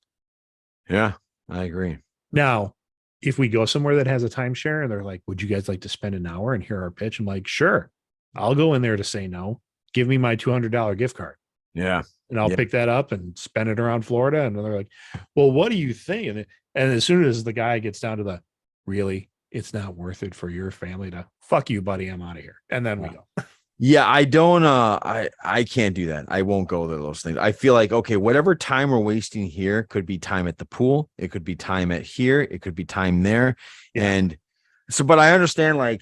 Yeah, I agree. Now, if we go somewhere that has a timeshare and they're like, would you guys like to spend an hour and hear our pitch? I'm like, sure, I'll go in there to say no. Give me my $200 gift card. Yeah. And I'll pick that up and spend it around Florida. And they're like, well, what do you think? And as soon as the guy gets down to the, really, it's not worth it for your family to, fuck you, buddy, I'm out of here. And then we go. Yeah, I don't I can't do that. I won't go to those things. I feel like, okay, whatever time we're wasting here could be time at the pool, it could be time at here, it could be time there. Yeah. And so, but I understand, like,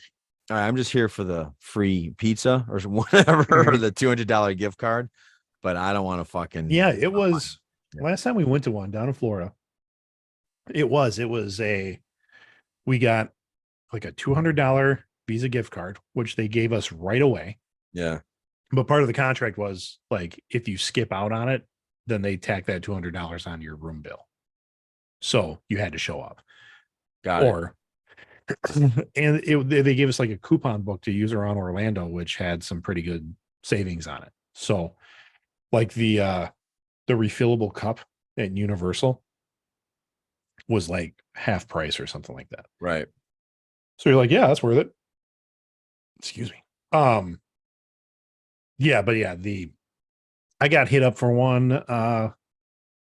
I'm just here for the free pizza or whatever, or the $200 gift card, but I don't want to fucking. Yeah, it was last time we went to one down in Florida. We got like a $200 Visa gift card, which they gave us right away. Yeah. But part of the contract was like, if you skip out on it, then they tack that $200 on your room bill. So you had to show up. Got it. And they gave us like a coupon book to use around Orlando, which had some pretty good savings on it. So like the refillable cup at Universal was like half price or something like that. Right. So you're like, yeah, that's worth it. Excuse me. Yeah, but yeah, I got hit up for one,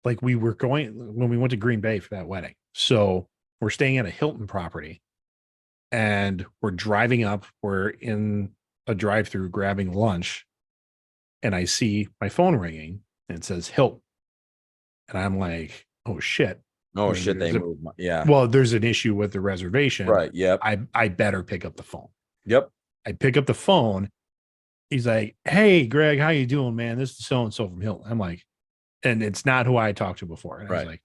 like we were going when we went to Green Bay for that wedding. So we're staying at a Hilton property and we're driving up, we're in a drive-through grabbing lunch, and I see my phone ringing and it says Hilton. And I'm like, oh shit. Oh shit, they moved. Yeah. Well, there's an issue with the reservation. Right. Yep. I better pick up the phone. Yep. I pick up the phone. He's like, hey, Greg, how you doing, man? This is so-and-so from Hilton. I'm like, and it's not who I talked to before. And I was like,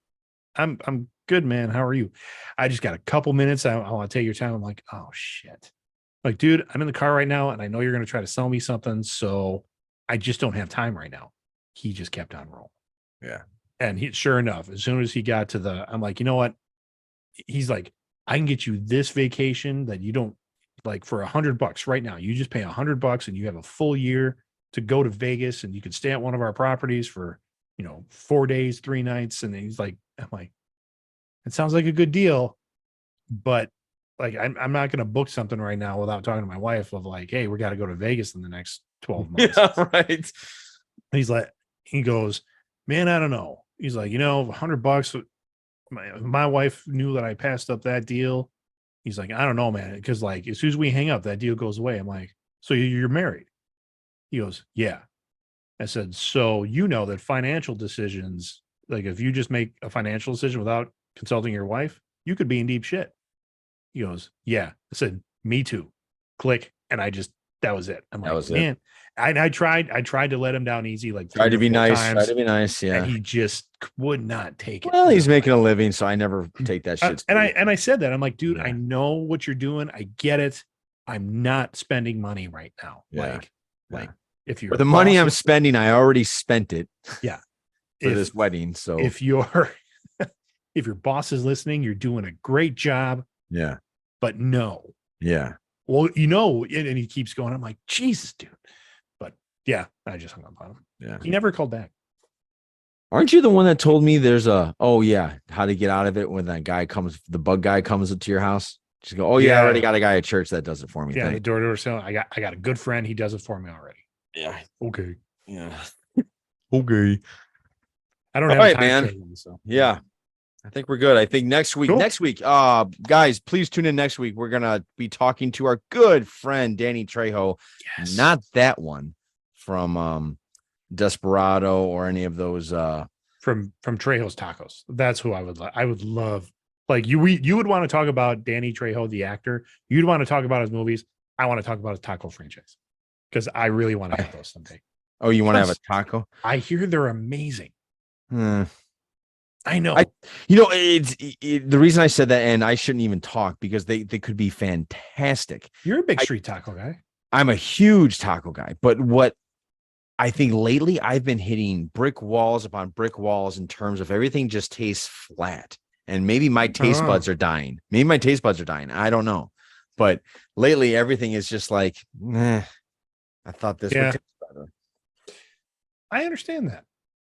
I'm good, man. How are you? I just got a couple minutes. I want to take your time. I'm like, oh shit. Like, dude, I'm in the car right now and I know you're going to try to sell me something. So I just don't have time right now. He just kept on rolling. Yeah. And sure enough, as soon as he got to I'm like, you know what? He's like, I can get you this vacation that you don't, like, for $100 right now. You just pay $100 and you have a full year to go to Vegas, and you could stay at one of our properties for, 4 days, 3 nights. And he's like, I'm like, it sounds like a good deal, but like, I'm not going to book something right now without talking to my wife of like, hey, we got to go to Vegas in the next 12 months. Yeah, right. He's like, he goes, man, I don't know. He's like, $100. My wife knew that I passed up that deal. He's like, I don't know, man. Because like, as soon as we hang up, that deal goes away. I'm like, so you're married? He goes, yeah. I said, so that financial decisions, like if you just make a financial decision without consulting your wife, you could be in deep shit. He goes, yeah. I said, me too. Click. And that was it. I'm like, man, I tried to let him down easy. Like try to be nice. Yeah. And he just would not take it. Well, he's making a living, so I never take that shit. And I said that. I'm like, dude, I know what you're doing. I get it. I'm not spending money right now. Yeah. Like if you're for the money I'm spending, I already spent it. Yeah. For this wedding. So if your boss is listening, you're doing a great job. Yeah. But no. Yeah. Well, and he keeps going. I'm like, Jesus, dude. But yeah, I just hung up on him. Yeah. He never called back. Aren't you the one that told me there's how to get out of it when the bug guy comes into your house? Just go, I already got a guy at church that does it for me. Yeah, the door-to-door sale. I got a good friend. He does it for me already. Yeah. Okay. Yeah. Okay. I don't have time, man. Him, so. Yeah. I think we're good. I think next week, guys, please tune in next week. We're going to be talking to our good friend, Danny Trejo. Yes. Not that one from Desperado or any of those. From Trejo's Tacos. That's who I would love. Like you would want to talk about Danny Trejo, the actor. You'd want to talk about his movies. I want to talk about his taco franchise because I really want to have those someday. Oh, you want to have a taco? I hear they're amazing. Hmm. I know. It's the reason I said that, and I shouldn't even talk because they could be fantastic. You're a big street taco guy. I'm a huge taco guy, but what I think lately I've been hitting brick walls upon brick walls in terms of everything just tastes flat. And maybe my taste buds are dying. I don't know. But lately everything is just like, I thought this would taste better. I understand that.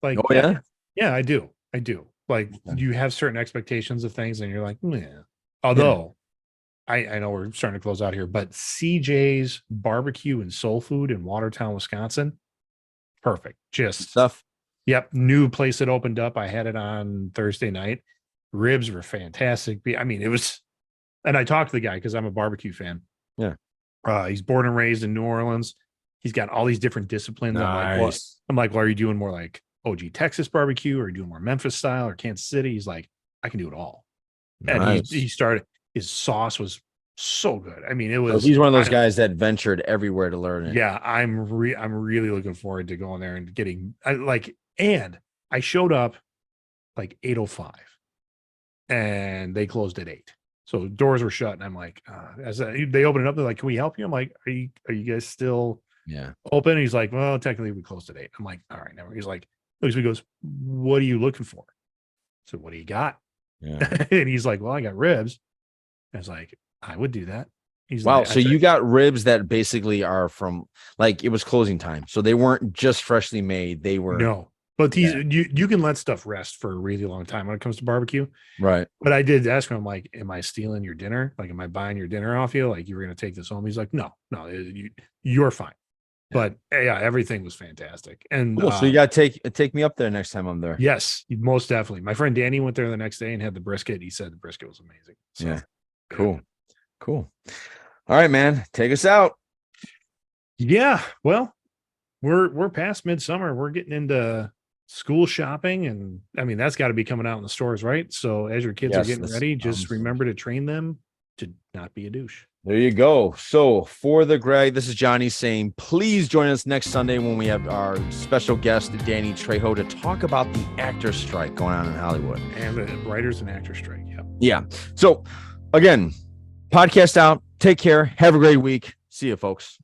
Like, oh yeah. Yeah, I do. Like you have certain expectations of things and you're like, yeah. Although I know we're starting to close out here, but CJ's Barbecue and Soul Food in Watertown, Wisconsin, perfect. Just stuff. Yep. New place that opened up. I had it on Thursday night. Ribs were fantastic. I mean, it was, and I talked to the guy because I'm a barbecue fan. Yeah. He's born and raised in New Orleans. He's got all these different disciplines. Nice. I'm like, well, are you doing more like OG Texas barbecue, or are you doing more Memphis style or Kansas City? He's like, I can do it all. Nice. And he started, his sauce was so good. I mean, it was. He's one of those guys that ventured everywhere to learn it. Yeah, I'm really looking forward to going there and getting and I showed up like 8:05 and they closed at 8. So doors were shut and I'm like, they opened it up, they're like, can we help you? I'm like, are you guys still open? And he's like, well, technically we closed at 8. I'm like, all right, never. He's like, he goes, what are you looking for? So what do you got? Yeah. And he's like, well, I got ribs. I was like, I would do that. He's wow. Like, so you got ribs that basically are from like it was closing time. So they weren't just freshly made. They were but these you can let stuff rest for a really long time when it comes to barbecue. Right. But I did ask him, I'm like, am I stealing your dinner? Like, am I buying your dinner off you? Like you were gonna take this home? He's like, no, you're fine. But everything was fantastic. And cool. So you gotta take me up there next time I'm there. Yes, most definitely. My friend Danny went there the next day and had the brisket. He said the brisket was amazing. So, Cool. All right, man. Take us out. Yeah. Well, we're past midsummer. We're getting into school shopping, and I mean that's got to be coming out in the stores, right? So as your kids are getting ready, just remember to train them to not be a douche. There you go. So for the Greg, this is Johnny saying, please join us next Sunday when we have our special guest, Danny Trejo, to talk about the actor strike going on in Hollywood. And the writers and actor strike. Yeah. So again, podcast out. Take care. Have a great week. See you, folks.